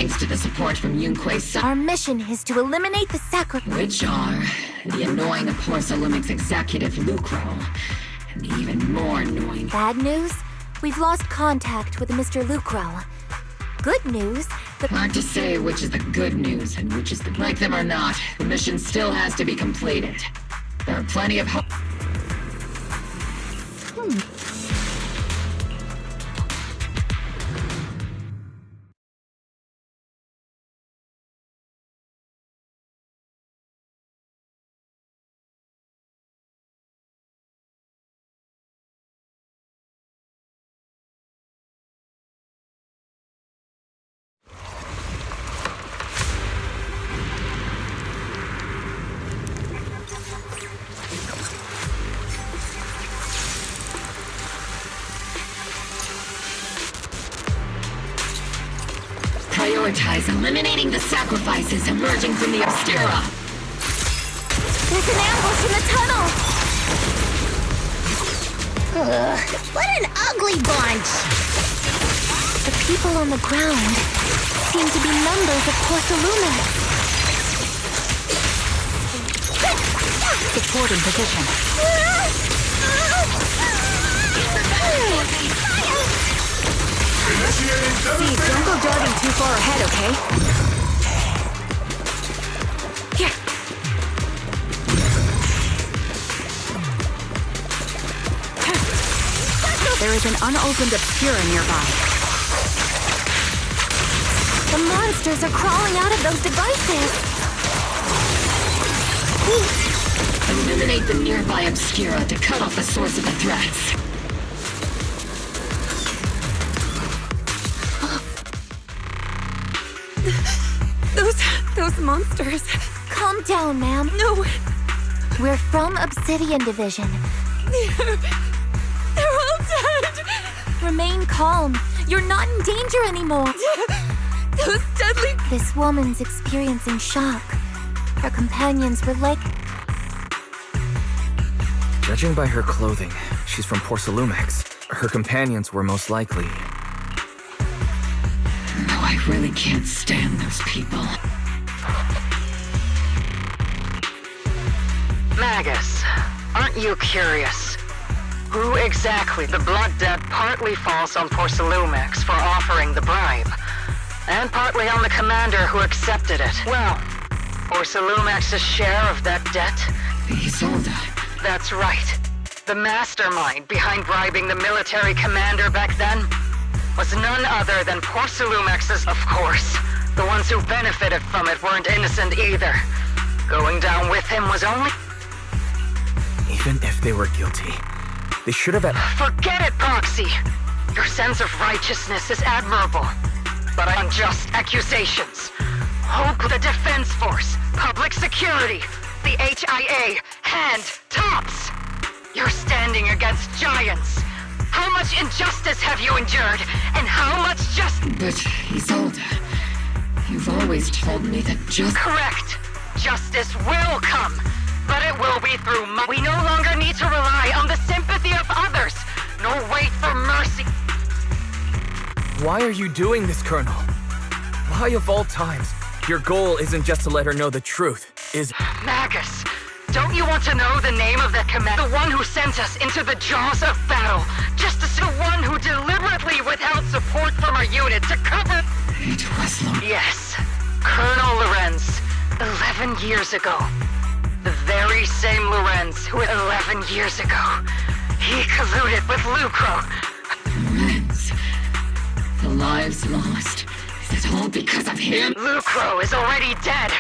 thanks to the support from Yunque's son. Our mission is to eliminate the sacrifice. Which are the annoying Porsa Lumix executive Lucro, and the even more annoying... Bad news? We've lost contact with Mr. Lucro. Good news, Hard to say which is the good news and which is the... Like them or not, the mission still has to be completed. There are plenty of hope... Prioritize eliminating the sacrifices emerging from the Obscura. there's an ambush in the tunnel! Ugh, what an ugly bunch! The people on the ground seem to be members of Porsa Lumix. Support in position. See, don't go darting too far ahead, okay? Here. There is an unopened Obscura nearby. The monsters are crawling out of those devices! Eliminate the nearby Obscura to cut off the source of the threats. Those monsters. Calm down, ma'am. No, We're from Obsidian Division. they're all dead. Remain calm. You're not in danger anymore. Those deadly... This woman's experiencing shock. Her companions were like... Judging by her clothing, she's from Porsa Lumix. Her companions were most likely. No, I really can't stand those people. Magus, aren't you curious? Who exactly the blood debt partly falls on Porsa Lumix for offering the bribe, and partly on the commander who accepted it. Well, Porsa Lumix's share of that debt? The Isolde. That's right. The mastermind behind bribing the military commander back then was none other than Porsa Lumix's, of course. The ones who benefited from it weren't innocent either. Going down with him was only... Even if they were guilty, they should have... Forget it, Proxy! Your sense of righteousness is admirable. But unjust accusations. Hope the Defense Force, Public Security, the HIA, and TOPS! You're standing against giants. How much injustice have you endured? And how much But, Isolde, you've always told me that Correct. Justice will come. But it will be through We no longer need to rely on the sympathy of others, nor wait for mercy. Why are you doing this, Colonel? Why of all times? Your goal isn't just to let her know the truth, is... Magus, don't you want to know the name of that commander? The one who sent us into the jaws of battle. Just the one who deliberately withheld support from our unit to cover... It was Lorenz. Yes, Colonel Lorenz. 11 years ago. The very same Lorenz who 11 years ago. He colluded with Lucro. Lorenz. The lives lost. Is it all because of him? Lucro is already dead.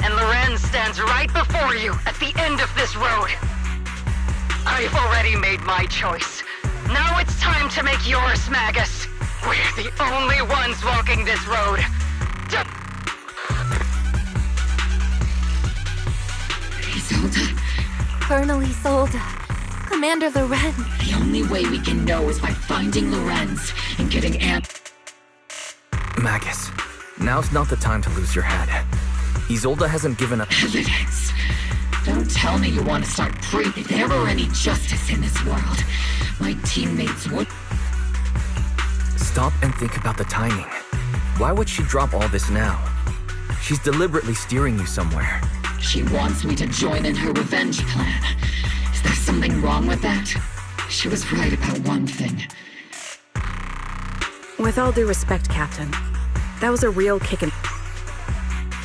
And Lorenz stands right before you at the end of this road. I've already made my choice. Now it's time to make yours, Magus. We're the only ones walking this road. Isolde. Colonel Isolde. Commander Lorenz. The only way we can know is by finding Lorenz and getting Magus, now's not the time to lose your head. Isolde hasn't given up... evidence. Don't tell me you want to start If there were any justice in this world, my teammates would... Stop and think about the timing. Why would she drop all this now? She's deliberately steering you somewhere. She wants me to join in her revenge plan. Is there something wrong with that? She was right about one thing. With all due respect, Captain, that was a real kick in...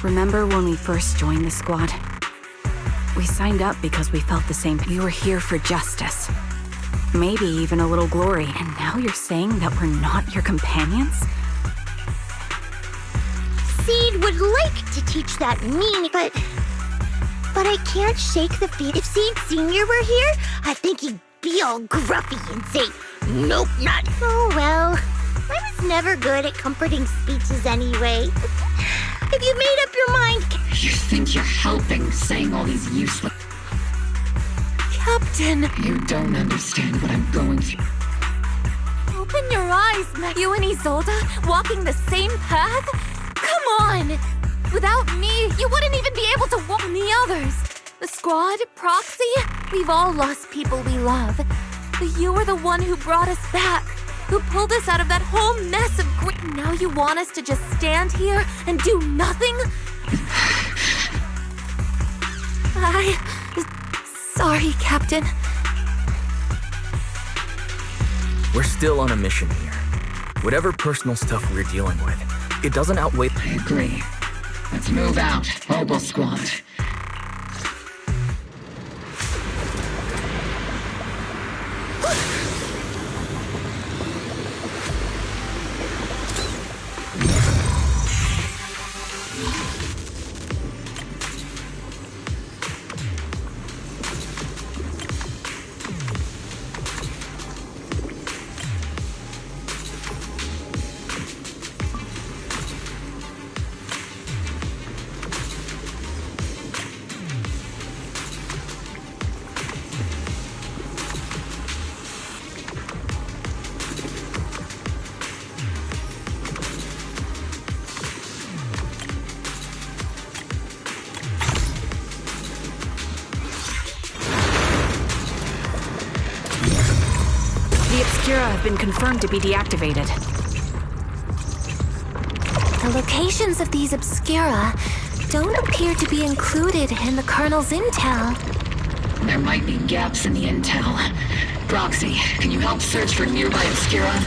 Remember when we first joined the squad? We signed up because we felt the same. We were here for justice. Maybe even a little glory. And now you're saying that we're not your companions? Seed would like to teach that meaning, but I can't shake the feet. If Seed Sr. were here, I think he'd be all gruffy and say, "Nope, not." Oh well, I was never good at comforting speeches anyway. If you made up your mind... You think you're helping saying all these useless... Captain! You don't understand what I'm going through. Open your eyes, you and Isolde, walking the same path? Come on! Without me, you wouldn't even be able to walk the others. The squad, Proxy, we've all lost people we love. But you were the one who brought us back, who pulled us out of that whole mess of grief. Now you want us to just stand here and do nothing? Sorry, Captain. We're still on a mission here. Whatever personal stuff we're dealing with, it doesn't outweigh... I agree. Let's move out, Opal Squad. The Obscura have been confirmed to be deactivated. The locations of these Obscura don't appear to be included in the Colonel's intel. There might be gaps in the intel. Proxy, can you help search for nearby Obscura?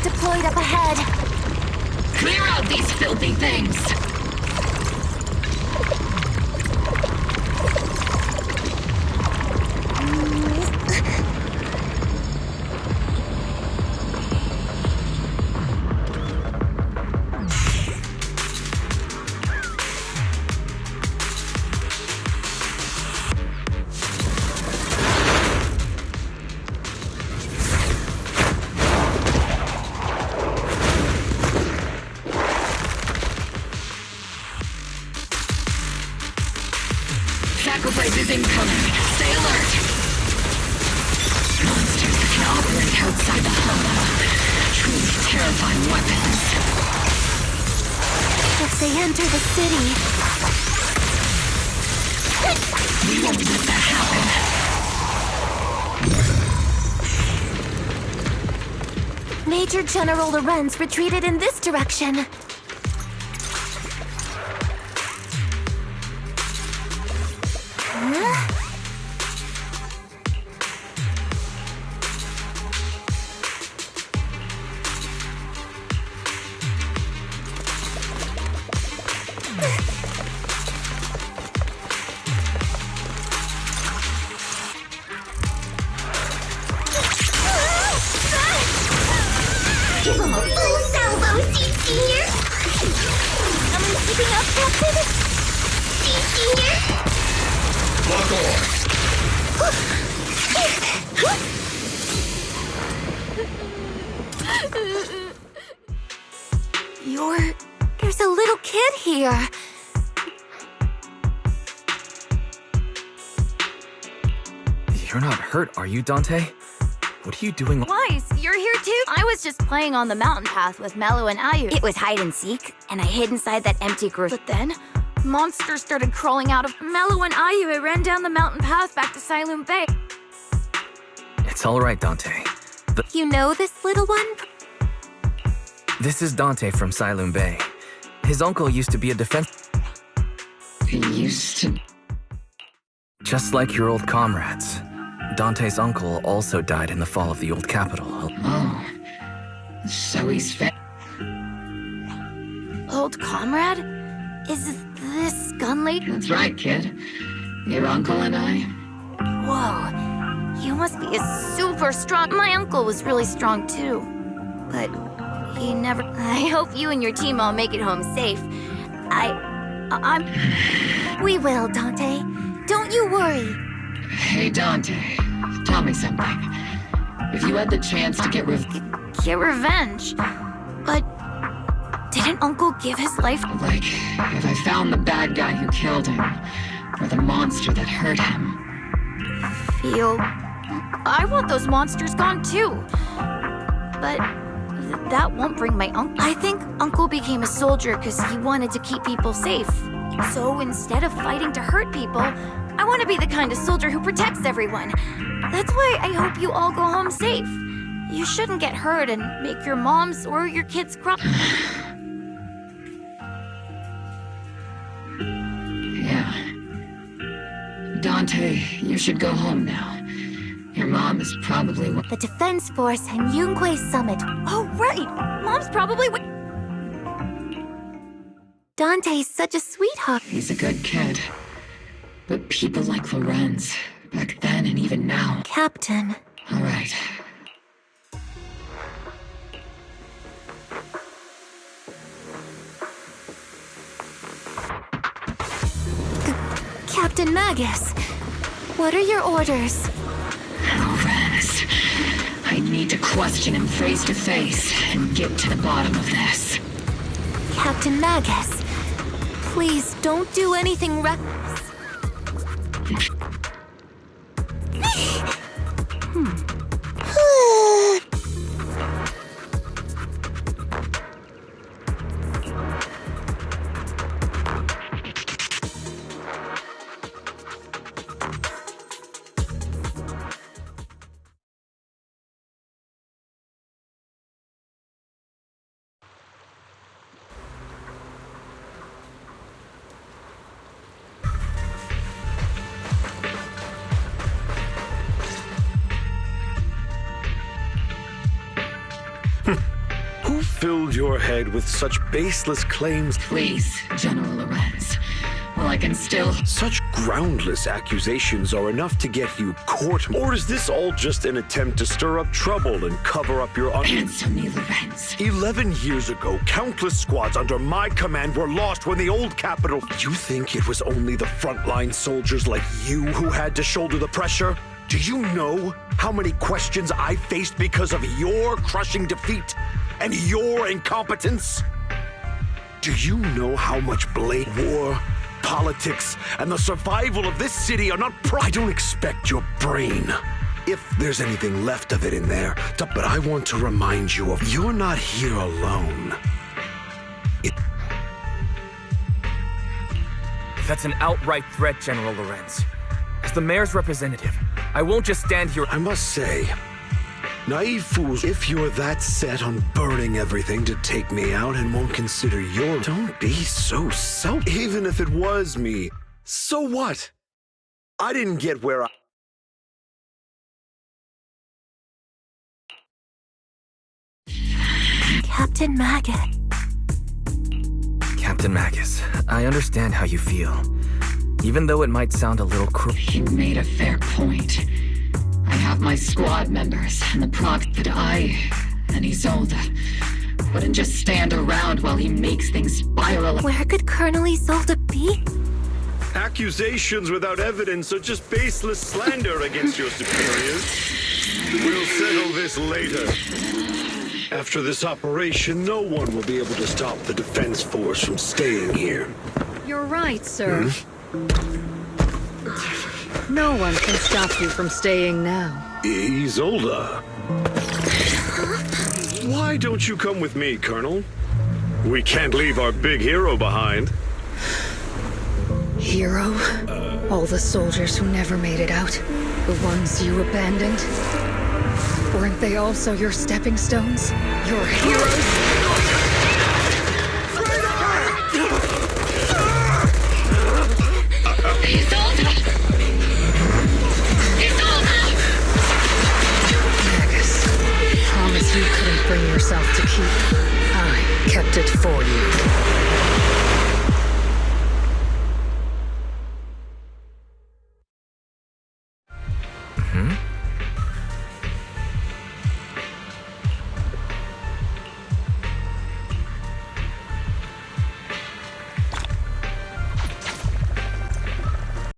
Deployed up ahead. Clear out these filthy things! Sacrifice is incoming. Stay alert. Monsters that can operate outside the hollow. Truly terrifying weapons. If they enter the city... We won't let that happen. Major General Lorenz retreated in this direction. Give him a full salvo, Senior! I'm keeping up, Captain. Senior! There's a little kid here. You're not hurt, are you, Dante? What are you doing? Weiss, you're here too? I was just playing on the mountain path with Mello and Ayu. It was hide and seek, and I hid inside that empty grove. But then, monsters started crawling out of Mello and Ayu. I ran down the mountain path back to Siloon Bay. It's all right, Dante. You know this little one? This is Dante from Siloon Bay. His uncle used to be a defense... He used to... Just like your old comrades. Dante's uncle also died in the fall of the old capital. Oh. So he's Old comrade? Is this gun lady? That's right, kid. Your uncle and I... Whoa. You must be a super strong... My uncle was really strong too. But he never... I hope you and your team all make it home safe. I'm... We will, Dante. Don't you worry. Hey, Dante. Tell me something. If you had the chance to get revenge? But... Didn't Uncle give his life? Like, if I found the bad guy who killed him, or the monster that hurt him. I want those monsters gone too. But that won't bring my uncle. I think Uncle became a soldier because he wanted to keep people safe. So instead of fighting to hurt people, I want to be the kind of soldier who protects everyone. That's why I hope you all go home safe. You shouldn't get hurt and make your moms or your kids cry. Yeah. Dante, you should go home now. Your mom is probably... The Defense Force and Yunque Summit. Oh, right! Mom's probably... Dante's such a sweetheart. He's a good kid. But people like Lorenz, back then and even now... Captain. All right. Captain Magus, what are your orders? Lorenz, I need to question him face to face and get to the bottom of this. Captain Magus, please don't do anything reckless. Who filled your head with such baseless claims? Please, General Lorenz. Well, I can still... Such groundless accusations are enough to get you court... Or is this all just an attempt to stir up trouble and cover up your... Answer me, Lorenz. 11 years ago, countless squads under my command were lost when the old capital... You think it was only the frontline soldiers like you who had to shoulder the pressure? Do you know how many questions I faced because of your crushing defeat and your incompetence? Do you know how much blame, war, politics, and the survival of this city are not I don't expect your brain, if there's anything left of it in there, but I want to remind you of you're not here alone. That's an outright threat, General Lorenz. As the mayor's representative, I won't just stand here. I must say, naive fools, if you're that set on burning everything to take me out and won't consider your... Don't be so self... Even if it was me, so what? I didn't get where I... Captain Magus. Captain Magus, I understand how you feel. Even though it might sound a little cruel. You made a fair point. I have my squad members and the proc, but I And Isolde wouldn't just stand around while he makes things spiral. Where could Colonel Isolde be? Accusations without evidence are just baseless slander against your superiors. We'll settle this later. After this operation, no one will be able to stop the Defense Force from staying here. You're right, sir. No one can stop you from staying now. Isolde. Why don't you come with me, Colonel? We can't leave our big hero behind. Hero? All the soldiers who never made it out? The ones you abandoned? Weren't they also your stepping stones? Your heroes? Isolde! Isolde! Magus, promise you couldn't bring yourself to keep. I kept it for you.